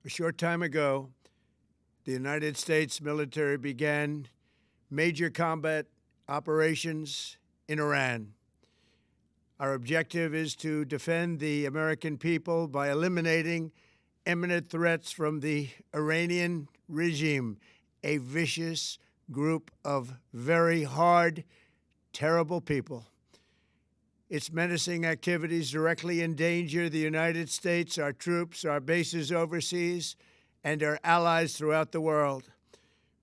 A short time ago, the United States military began major combat operations in Iran. Our objective is to defend the American people by eliminating imminent threats from the Iranian regime, a vicious group of very hard, terrible people. Its menacing activities directly endanger the United States, our troops, our bases overseas, and our allies throughout the world.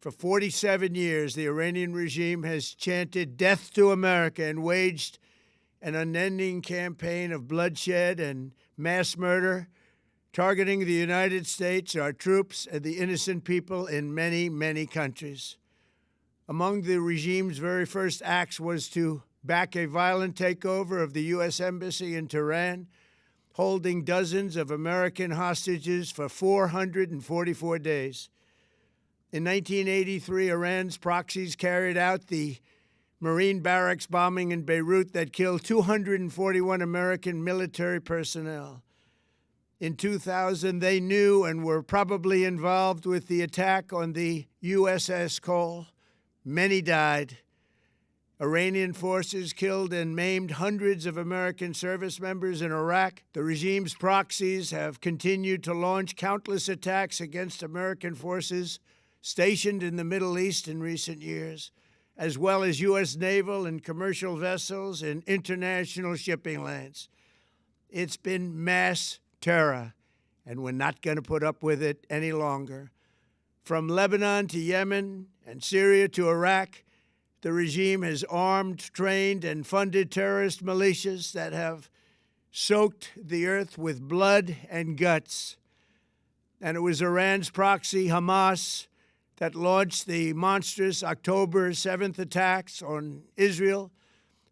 For 47 years, the Iranian regime has chanted death to America and waged an unending campaign of bloodshed and mass murder, targeting the United States, our troops, and the innocent people in many, many countries. Among the regime's very first acts was to back a violent takeover of the U.S. Embassy in Tehran, holding dozens of American hostages for 444 days. In 1983, Iran's proxies carried out the Marine barracks bombing in Beirut that killed 241 American military personnel. In 2000, they knew and were probably involved with the attack on the USS Cole. Many died. Iranian forces killed and maimed hundreds of American service members in Iraq. The regime's proxies have continued to launch countless attacks against American forces stationed in the Middle East in recent years, as well as U.S. naval and commercial vessels in international shipping lanes. It's been mass terror, and we're not going to put up with it any longer. From Lebanon to Yemen and Syria to Iraq, the regime has armed, trained, and funded terrorist militias that have soaked the earth with blood and guts. And it was Iran's proxy, Hamas, that launched the monstrous October 7th attacks on Israel,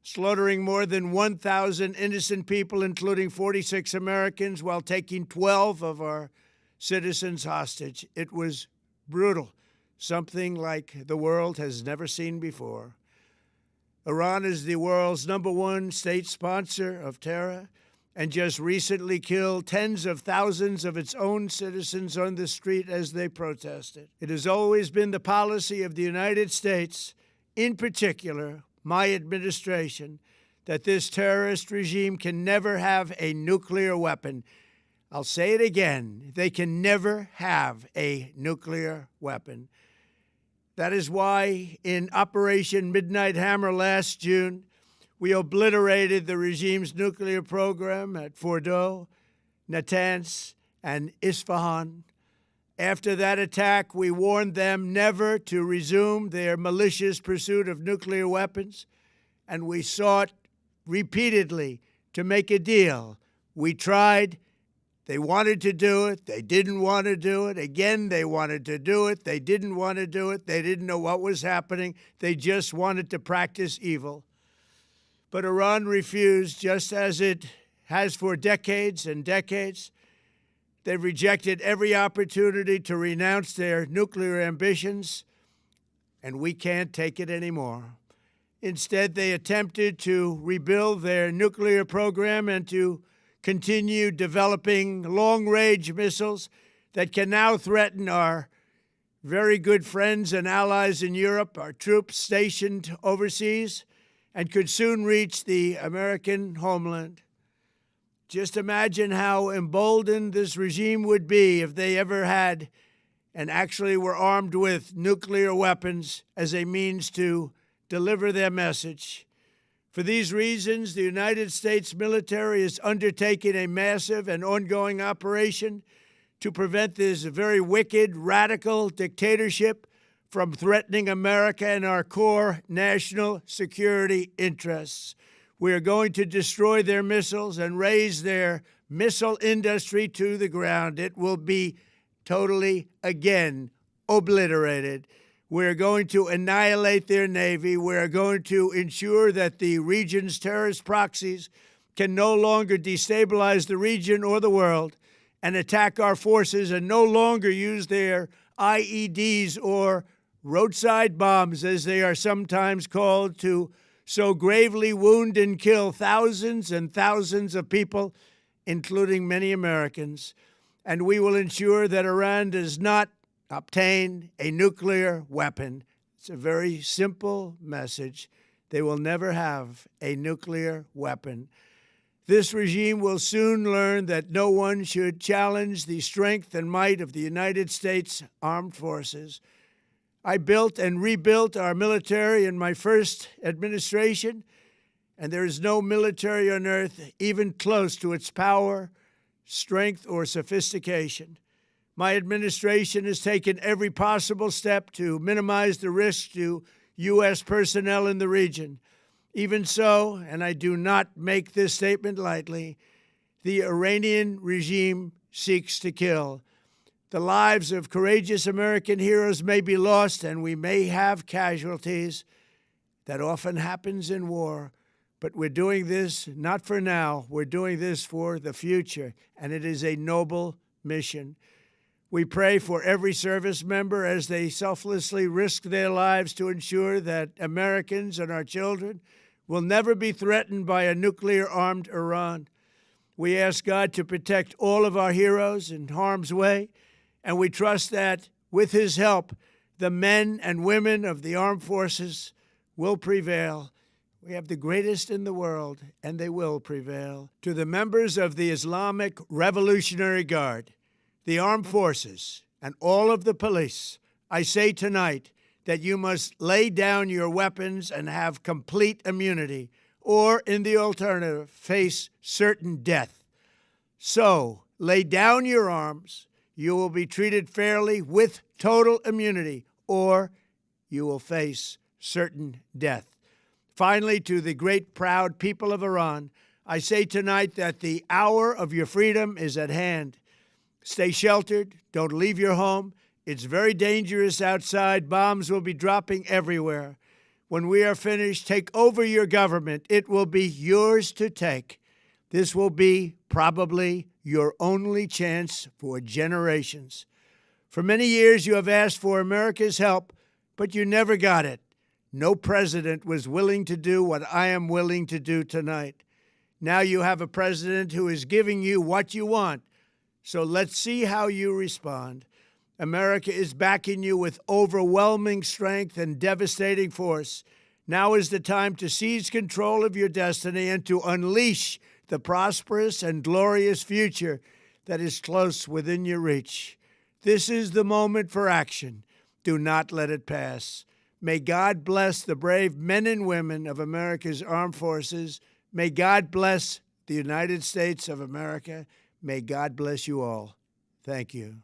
slaughtering more than 1,000 innocent people, including 46 Americans, while taking 12 of our citizens hostage. It was brutal, something like the world has never seen before. Iran is the world's #1 state sponsor of terror and just recently killed tens of thousands of its own citizens on the street as they protested. It has always been the policy of the United States, in particular, my administration, that this terrorist regime can never have a nuclear weapon. I'll say it again, they can never have a nuclear weapon. That is why in Operation Midnight Hammer last June, we obliterated the regime's nuclear program at Fordow, Natanz, and Isfahan. After that attack, we warned them never to resume their malicious pursuit of nuclear weapons, and we sought repeatedly to make a deal. We tried. They wanted to do it. They didn't want to do it. Again, they wanted to do it. They didn't want to do it. They didn't know what was happening. They just wanted to practice evil. But Iran refused, just as it has for decades and decades. They've rejected every opportunity to renounce their nuclear ambitions, and we can't take it anymore. Instead, they attempted to rebuild their nuclear program and to continue developing long-range missiles that can now threaten our very good friends and allies in Europe, our troops stationed overseas, and could soon reach the American homeland. Just imagine how emboldened this regime would be if they ever had and actually were armed with nuclear weapons as a means to deliver their message. For these reasons, the United States military is undertaking a massive and ongoing operation to prevent this very wicked, radical dictatorship from threatening America and our core national security interests. We are going to destroy their missiles and raise their missile industry to the ground. It will be totally, again, obliterated. We're going to annihilate their Navy. We're going to ensure that the region's terrorist proxies can no longer destabilize the region or the world and attack our forces and no longer use their IEDs or roadside bombs, as they are sometimes called, to so gravely wound and kill thousands and thousands of people, including many Americans. and we will ensure that Iran does not obtain a nuclear weapon. It's a very simple message. They will never have a nuclear weapon. This regime will soon learn that no one should challenge the strength and might of the United States Armed Forces. I built and rebuilt our military in my first administration, and there is no military on earth even close to its power, strength, or sophistication. My administration has taken every possible step to minimize the risk to U.S. personnel in the region. Even so, and I do not make this statement lightly, the Iranian regime seeks to kill. The lives of courageous American heroes may be lost, and we may have casualties. That often happens in war. But we're doing this not for now. We're doing this for the future, and it is a noble mission. We pray for every service member as they selflessly risk their lives to ensure that Americans and our children will never be threatened by a nuclear-armed Iran. We ask God to protect all of our heroes in harm's way, and we trust that, with His help, the men and women of the armed forces will prevail. We have the greatest in the world, and they will prevail. To the members of the Islamic Revolutionary Guard, the armed forces, and all of the police, I say tonight that you must lay down your weapons and have complete immunity, or, in the alternative, face certain death. So, lay down your arms. You will be treated fairly with total immunity, or you will face certain death. Finally, to the great, proud people of Iran, I say tonight that the hour of your freedom is at hand. Stay sheltered. Don't leave your home. It's very dangerous outside. Bombs will be dropping everywhere. When we are finished, take over your government. It will be yours to take. This will be probably your only chance for generations. For many years, you have asked for America's help, but you never got it. No president was willing to do what I am willing to do tonight. Now you have a president who is giving you what you want. So let's see how you respond. America is backing you with overwhelming strength and devastating force. Now is the time to seize control of your destiny and to unleash the prosperous and glorious future that is close within your reach. This is the moment for action. Do not let it pass. May God bless the brave men and women of America's armed forces. May God bless the United States of America. May God bless you all. Thank you.